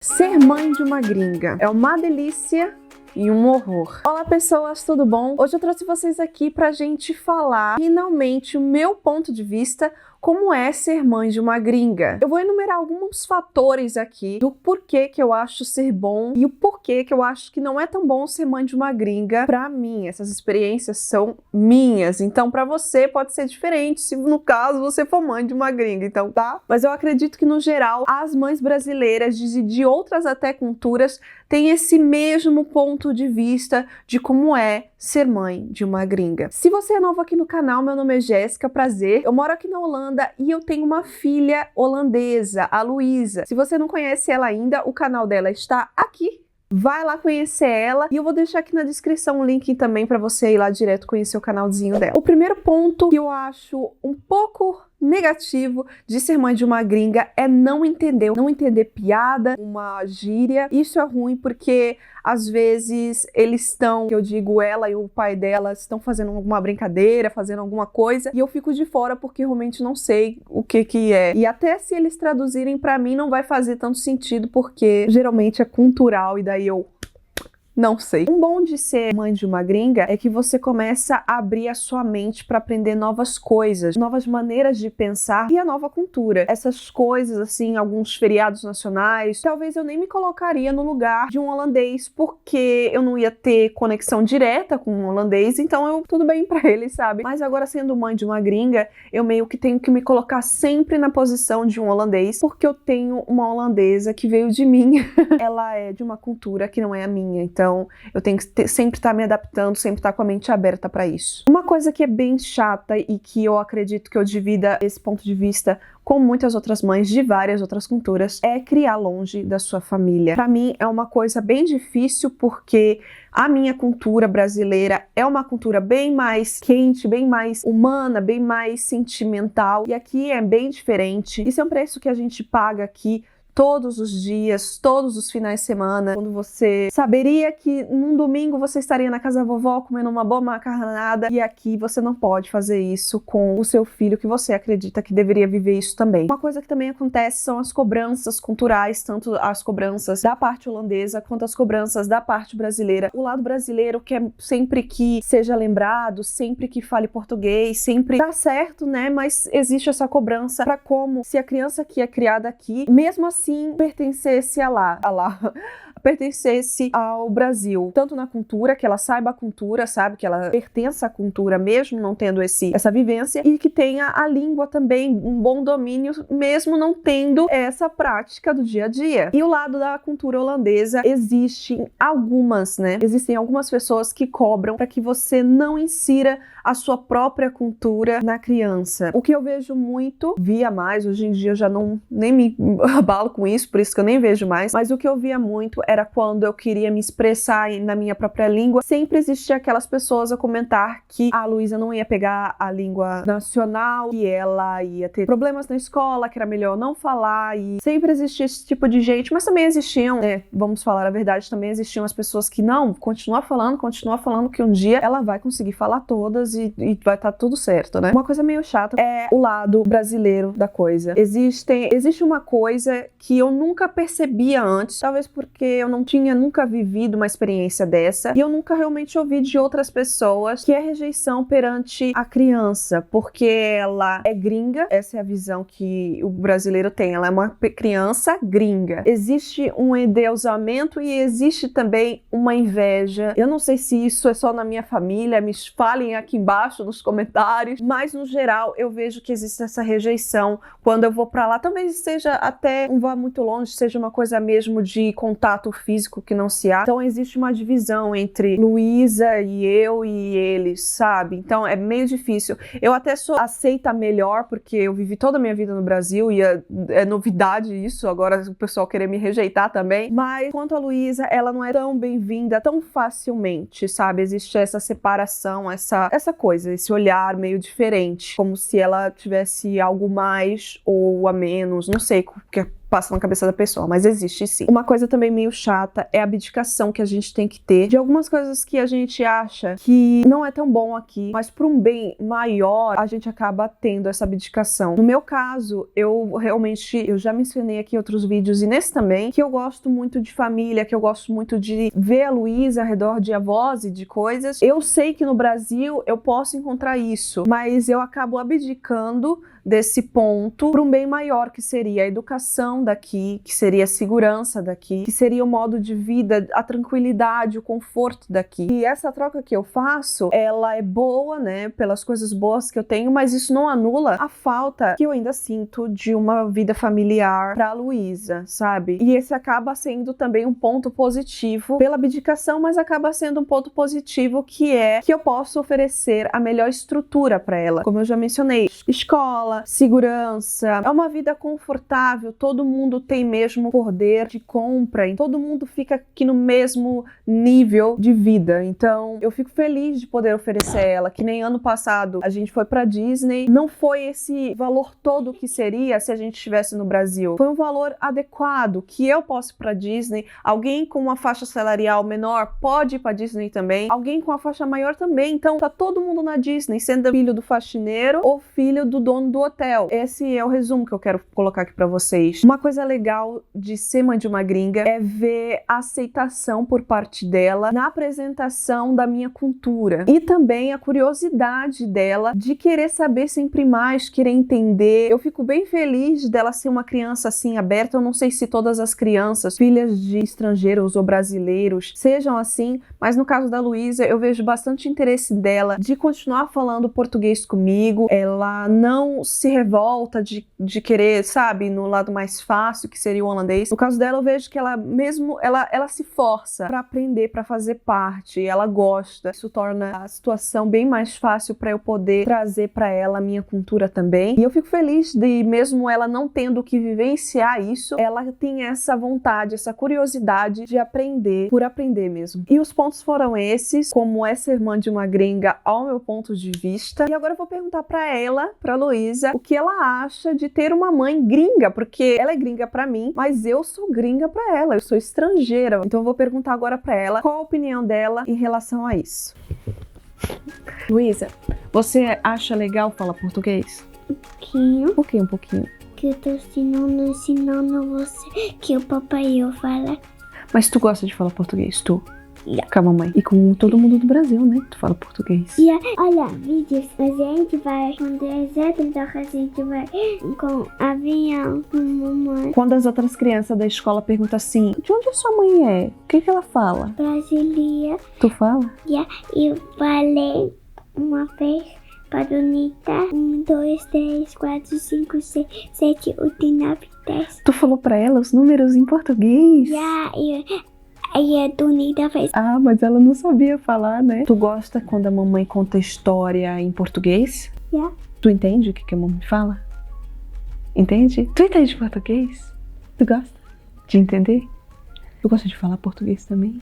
Ser mãe de uma gringa é uma delícia e um horror. Olá pessoas, tudo bom? Hoje eu trouxe vocês aqui pra gente falar finalmente o meu ponto de vista como é ser mãe de uma gringa. Eu vou enumerar alguns fatores aqui do porquê que eu acho ser bom e o porquê que eu acho que não é tão bom ser mãe de uma gringa pra mim. Essas experiências são minhas, então pra você pode ser diferente se no caso você for mãe de uma gringa, então tá? Mas eu acredito que no geral as mães brasileiras de outras até culturas têm esse mesmo ponto de vista de como é ser mãe de uma gringa. Se você é novo aqui no canal, meu nome é Jéssica, prazer. Eu moro aqui na Holanda e eu tenho uma filha holandesa, a Luísa. Se você não conhece ela ainda, o canal dela está aqui. Vai lá conhecer ela e eu vou deixar aqui na descrição um link também para você ir lá direto conhecer o canalzinho dela. O primeiro ponto que eu acho um pouco negativo de ser mãe de uma gringa é não entender piada, uma gíria. Isso é ruim porque às vezes eles estão, eu digo, ela e o pai dela estão fazendo alguma brincadeira, fazendo alguma coisa e eu fico de fora porque realmente não sei o que é. E até se eles traduzirem pra mim não vai fazer tanto sentido porque geralmente é cultural e daí eu não sei. Um bom de ser mãe de uma gringa é que você começa a abrir a sua mente para aprender novas coisas, novas maneiras de pensar e a nova cultura. Essas coisas, assim, alguns feriados nacionais, talvez eu nem me colocaria no lugar de um holandês porque eu não ia ter conexão direta com um holandês, então tudo bem para ele, sabe? Mas agora sendo mãe de uma gringa, eu meio que tenho que me colocar sempre na posição de um holandês porque eu tenho uma holandesa que veio de mim. Ela é de uma cultura que não é a minha, então eu tenho que sempre estar me adaptando, sempre estar com a mente aberta para isso. Uma coisa que é bem chata e que eu acredito que eu divida esse ponto de vista com muitas outras mães de várias outras culturas é criar longe da sua família. Para mim é uma coisa bem difícil porque a minha cultura brasileira é uma cultura bem mais quente, bem mais humana, bem mais sentimental e aqui é bem diferente. Isso é um preço que a gente paga aqui todos os dias, todos os finais de semana, quando você saberia que num domingo você estaria na casa da vovó comendo uma boa macarronada e aqui você não pode fazer isso com o seu filho que você acredita que deveria viver isso também. Uma coisa que também acontece são as cobranças culturais, tanto as cobranças da parte holandesa quanto as cobranças da parte brasileira. O lado brasileiro quer sempre que seja lembrado, sempre que fale português, sempre dá certo, né? Mas existe essa cobrança para como se a criança que é criada aqui, mesmo assim pertencesse pertencesse ao Brasil, tanto na cultura, que ela saiba a cultura, sabe, que ela pertença à cultura mesmo não tendo essa vivência e que tenha a língua também, um bom domínio mesmo não tendo essa prática do dia a dia. E o lado da cultura holandesa existem algumas pessoas que cobram para que você não insira a sua própria cultura na criança. O que eu vejo muito, via mais, hoje em dia eu já nem me abalo com isso, por isso que eu nem vejo mais, mas o que eu via muito era quando eu queria me expressar na minha própria língua, sempre existia aquelas pessoas a comentar que a Luísa não ia pegar a língua nacional, que ela ia ter problemas na escola, que era melhor não falar, e sempre existia esse tipo de gente, mas também existiam, vamos falar a verdade, também existiam as pessoas que não, continua falando que um dia ela vai conseguir falar todas e vai estar tudo certo, né? Uma coisa meio chata é o lado brasileiro da coisa. Existe uma coisa que eu nunca percebia antes, talvez porque eu não tinha nunca vivido uma experiência dessa e eu nunca realmente ouvi de outras pessoas, que é rejeição perante a criança, porque ela é gringa, essa é a visão que o brasileiro tem, ela é uma criança gringa. Existe um endeusamento e existe também uma inveja. Eu não sei se isso é só na minha família, me falem aqui embaixo nos comentários, mas no geral eu vejo que existe essa rejeição quando eu vou pra lá, talvez seja até, não vá muito longe, seja uma coisa mesmo de contato físico que não se há. Então existe uma divisão entre Luísa e eu e eles, sabe? Então é meio difícil. Eu até sou aceita melhor porque eu vivi toda a minha vida no Brasil e é novidade isso, agora o pessoal querer me rejeitar também. Mas quanto a Luísa, ela não é tão bem-vinda tão facilmente, sabe? Existe essa separação, essa coisa, esse olhar meio diferente, como se ela tivesse algo mais ou a menos, não sei, passa na cabeça da pessoa, mas existe sim. Uma coisa também meio chata é a abdicação que a gente tem que ter de algumas coisas que a gente acha que não é tão bom aqui, mas por um bem maior, a gente acaba tendo essa abdicação. No meu caso, eu já mencionei aqui em outros vídeos e nesse também, que eu gosto muito de família, que eu gosto muito de ver a Luísa ao redor de avós e de coisas. Eu sei que no Brasil eu posso encontrar isso, mas eu acabo abdicando desse ponto para um bem maior, que seria a educação daqui, que seria a segurança daqui, que seria o modo de vida, a tranquilidade, o conforto daqui. E essa troca que eu faço, ela é boa, né, pelas coisas boas que eu tenho, mas isso não anula a falta que eu ainda sinto de uma vida familiar para a Luísa, sabe? E esse acaba sendo também um ponto positivo pela abdicação, mas acaba sendo um ponto positivo que é que eu posso oferecer a melhor estrutura para ela. Como eu já mencionei, escola, segurança, é uma vida confortável, todo mundo tem mesmo poder de compra, e todo mundo fica aqui no mesmo nível de vida. Então, eu fico feliz de poder oferecer a ela, que nem ano passado a gente foi pra Disney, não foi esse valor todo que seria se a gente estivesse no Brasil. Foi um valor adequado, que eu posso ir pra Disney, alguém com uma faixa salarial menor pode ir pra Disney também, alguém com a faixa maior também. Então, tá todo mundo na Disney, sendo filho do faxineiro ou filho do dono do hotel. Esse é o resumo que eu quero colocar aqui pra vocês. Uma coisa legal de ser mãe de uma gringa é ver a aceitação por parte dela na apresentação da minha cultura e também a curiosidade dela de querer saber sempre mais, querer entender. Eu fico bem feliz dela ser uma criança assim aberta. Eu não sei se todas as crianças, filhas de estrangeiros ou brasileiros, sejam assim, mas no caso da Luísa eu vejo bastante interesse dela de continuar falando português comigo. Ela não se revolta de querer, sabe, no lado mais fácil, que seria o holandês. No caso dela, eu vejo que ela mesmo, ela se força pra aprender, pra fazer parte, ela gosta. Isso torna a situação bem mais fácil pra eu poder trazer pra ela a minha cultura também. E eu fico feliz de, mesmo ela não tendo que vivenciar isso, ela tem essa vontade, essa curiosidade de aprender, por aprender mesmo. E os pontos foram esses, como é ser irmã de uma gringa ao meu ponto de vista. E agora eu vou perguntar pra ela, pra Luísa, o que ela acha de ter uma mãe gringa, porque ela é gringa pra mim, mas eu sou gringa pra ela, eu sou estrangeira. Então eu vou perguntar agora pra ela qual a opinião dela em relação a isso. Luísa, você acha legal falar português? Um pouquinho. Por que um pouquinho? Que eu tô ensinando você que o papai eu fala. Mas tu gosta de falar português, tu? Yeah. Com a mamãe. E com todo mundo do Brasil, né? Tu fala português. Olha, vídeos, a gente vai com deserto, então a gente vai com avião, com mamãe. Quando as outras crianças da escola perguntam assim, de onde a sua mãe é? O que ela fala? Brasileira. Tu fala? Eu falei uma vez para Donita 1, 2, 3, 4, 5, 6, 7, 8, 9, 10. Tu falou pra ela os números em português? Aí a Donita fez. Ah, mas ela não sabia falar, né? Tu gosta quando a mamãe conta história em português? Tu entende o que a mamãe fala? Entende? Tu entende português? Tu gosta de entender? Tu gosta de falar português também?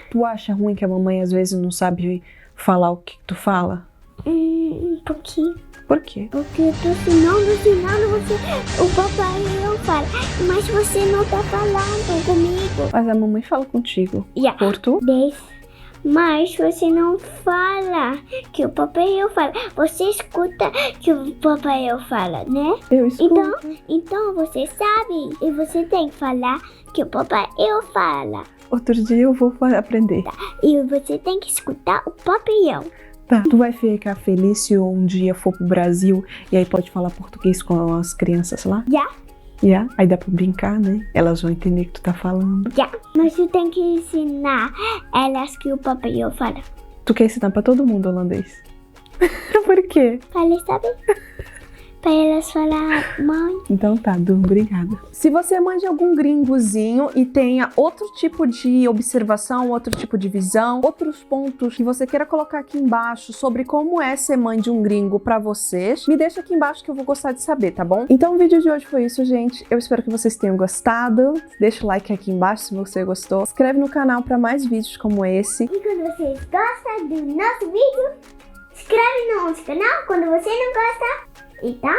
Tu acha ruim que a mamãe às vezes não sabe falar o que tu fala? Um pouquinho. Por quê? Porque eu tô ensinando você. O papai não fala, mas você não tá falando comigo. Mas a mamãe fala contigo. Português. Mas você não fala que o papai eu fala. Você escuta que o papai eu fala, né? Eu escuto. Então você sabe. E você tem que falar que o papai eu fala. Outro dia eu vou aprender. E você tem que escutar o papai. Tá. Tu vai ficar feliz se um dia for pro Brasil e aí pode falar português com as crianças lá? Aí dá pra brincar, né? Elas vão entender que tu tá falando. Mas tu tem que ensinar elas que o papai eu fala. Tu quer ensinar pra todo mundo holandês? Por quê? Pra eles saberem. Pra elas falar, mãe. Então tá, Du, obrigada. Se você é mãe de algum gringozinho e tenha outro tipo de observação, outro tipo de visão, outros pontos que você queira colocar aqui embaixo sobre como é ser mãe de um gringo pra vocês, me deixa aqui embaixo que eu vou gostar de saber, tá bom? Então o vídeo de hoje foi isso, gente. Eu espero que vocês tenham gostado. Deixa o like aqui embaixo se você gostou. Se inscreve no canal pra mais vídeos como esse. E quando vocês gostam do nosso vídeo, inscreve no nosso canal. Quando você não gosta, então